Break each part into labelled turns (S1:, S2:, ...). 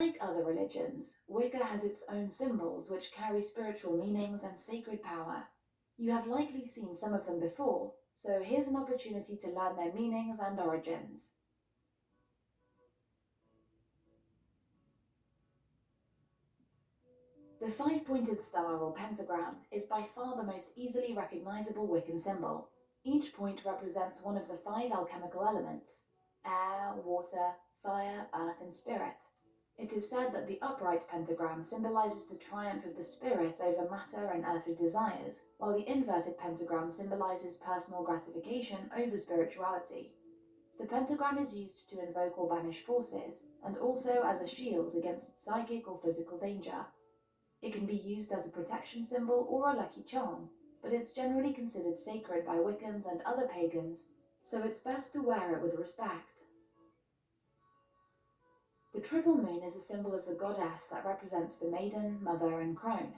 S1: Like other religions, Wicca has its own symbols which carry spiritual meanings and sacred power. You have likely seen some of them before, so here's an opportunity to learn their meanings and origins. The five-pointed star or pentagram is by far the most easily recognizable Wiccan symbol. Each point represents one of the five alchemical elements: air, water, fire, earth, and spirit. It is said that the upright pentagram symbolizes the triumph of the spirit over matter and earthly desires, while the inverted pentagram symbolizes personal gratification over spirituality. The pentagram is used to invoke or banish forces, and also as a shield against psychic or physical danger. It can be used as a protection symbol or a lucky charm, but it's generally considered sacred by Wiccans and other pagans, so it's best to wear it with respect. The triple moon is a symbol of the goddess that represents the maiden, mother, and crone.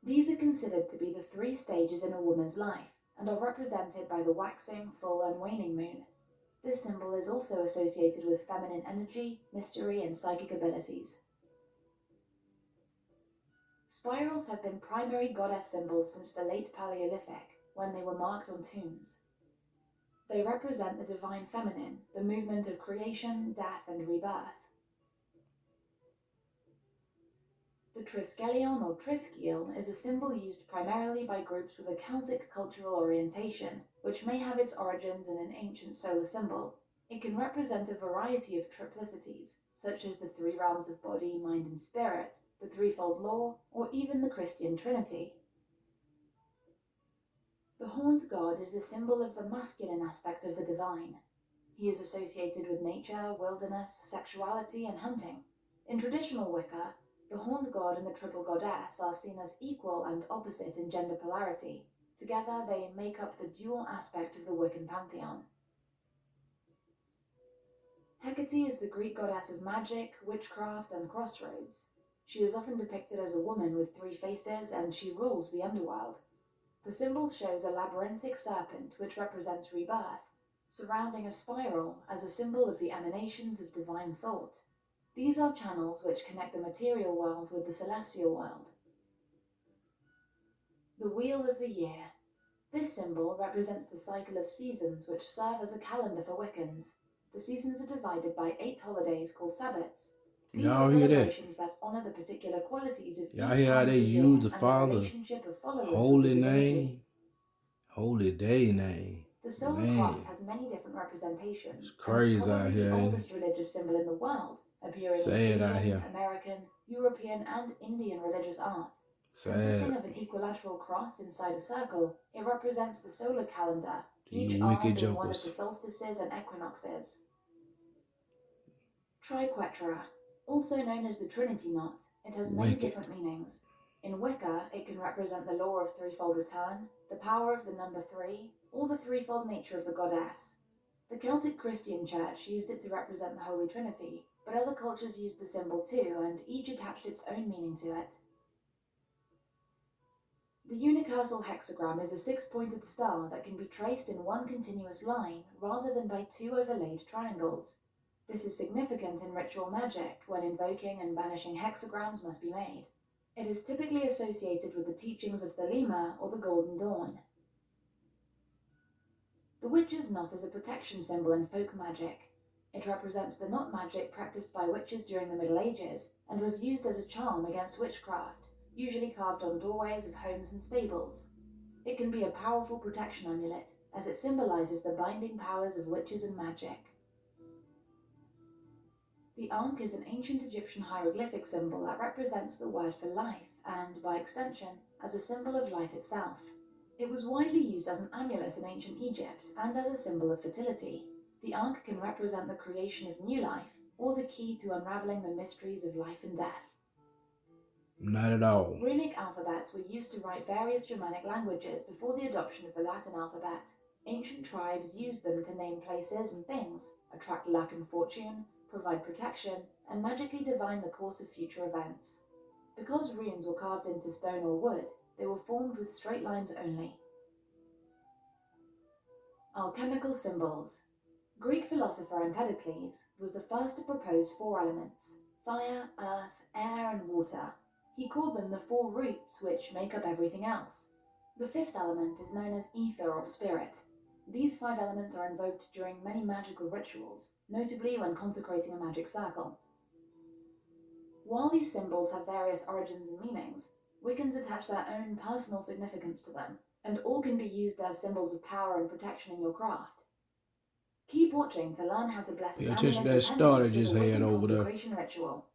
S1: These are considered to be the three stages in a woman's life, and are represented by the waxing, full, and waning moon. This symbol is also associated with feminine energy, mystery, and psychic abilities. Spirals have been primary goddess symbols since the late Paleolithic, when they were marked on tombs. They represent the divine feminine, the movement of creation, death, and rebirth. The Triskelion or Triskele is a symbol used primarily by groups with a Celtic cultural orientation, which may have its origins in an ancient solar symbol. It can represent a variety of triplicities, such as the three realms of body, mind, and spirit, the threefold law, or even the Christian Trinity. The horned god is the symbol of the masculine aspect of the divine. He is associated with nature, wilderness, sexuality, and hunting. In traditional Wicca, the horned god and the triple goddess are seen as equal and opposite in gender polarity. Together, they make up the dual aspect of the Wiccan pantheon. Hecate is the Greek goddess of magic, witchcraft, and crossroads. She is often depicted as a woman with three faces, and she rules the underworld. The symbol shows a labyrinthic serpent which represents rebirth, surrounding a spiral as a symbol of the emanations of divine thought. These are channels which connect the material world with the celestial world. The Wheel of the Year. This symbol represents the cycle of seasons which serve as a calendar for Wiccans. The seasons are divided by 8 holidays called Sabbats. These are celebrations that honor the particular qualities of each
S2: Y'all hear how they use the Father's holy name, holy day name.
S1: The solar cross has many different representations.
S2: It's crazy
S1: and it's
S2: out here.
S1: The oldest religious symbol in the world, appearing in Asian, American, European, and Indian religious art. Consisting of an equilateral cross inside a circle, it represents the solar calendar, each arm being one of the solstices and equinoxes. Triquetra, also known as the Trinity Knot, it has many different meanings. In Wicca, it can represent the law of threefold return, the power of the number 3, or the threefold nature of the goddess. The Celtic Christian Church used it to represent the Holy Trinity, but other cultures used the symbol too, and each attached its own meaning to it. The Unicursal hexagram is a 6-pointed star that can be traced in one continuous line rather than by 2 overlaid triangles. This is significant in ritual magic, when invoking and banishing hexagrams must be made. It is typically associated with the teachings of Thelema or the Golden Dawn. The witch's knot is a protection symbol in folk magic. It represents the knot magic practiced by witches during the Middle Ages and was used as a charm against witchcraft, usually carved on doorways of homes and stables. It can be a powerful protection amulet, as it symbolizes the binding powers of witches and magic. The Ankh is an ancient Egyptian hieroglyphic symbol that represents the word for life and, by extension, as a symbol of life itself. It was widely used as an amulet in ancient Egypt and as a symbol of fertility. The Ankh can represent the creation of new life, or the key to unraveling the mysteries of life and death.
S2: Not at all.
S1: Runic alphabets were used to write various Germanic languages before the adoption of the Latin alphabet. Ancient tribes used them to name places and things, attract luck and fortune, provide protection, and magically divine the course of future events. Because runes were carved into stone or wood, they were formed with straight lines only. Alchemical symbols. Greek philosopher Empedocles was the first to propose 4 elements: fire, earth, air, and water. He called them the 4 roots which make up everything else. The 5th element is known as ether or spirit. These 5 elements are invoked during many magical rituals, notably when consecrating a magic circle. While these symbols have various origins and meanings, Wiccans attach their own personal significance to them, and all can be used as symbols of power and protection in your craft. Keep watching to learn how to bless an amulet or pendant with a Wiccan consecration ritual.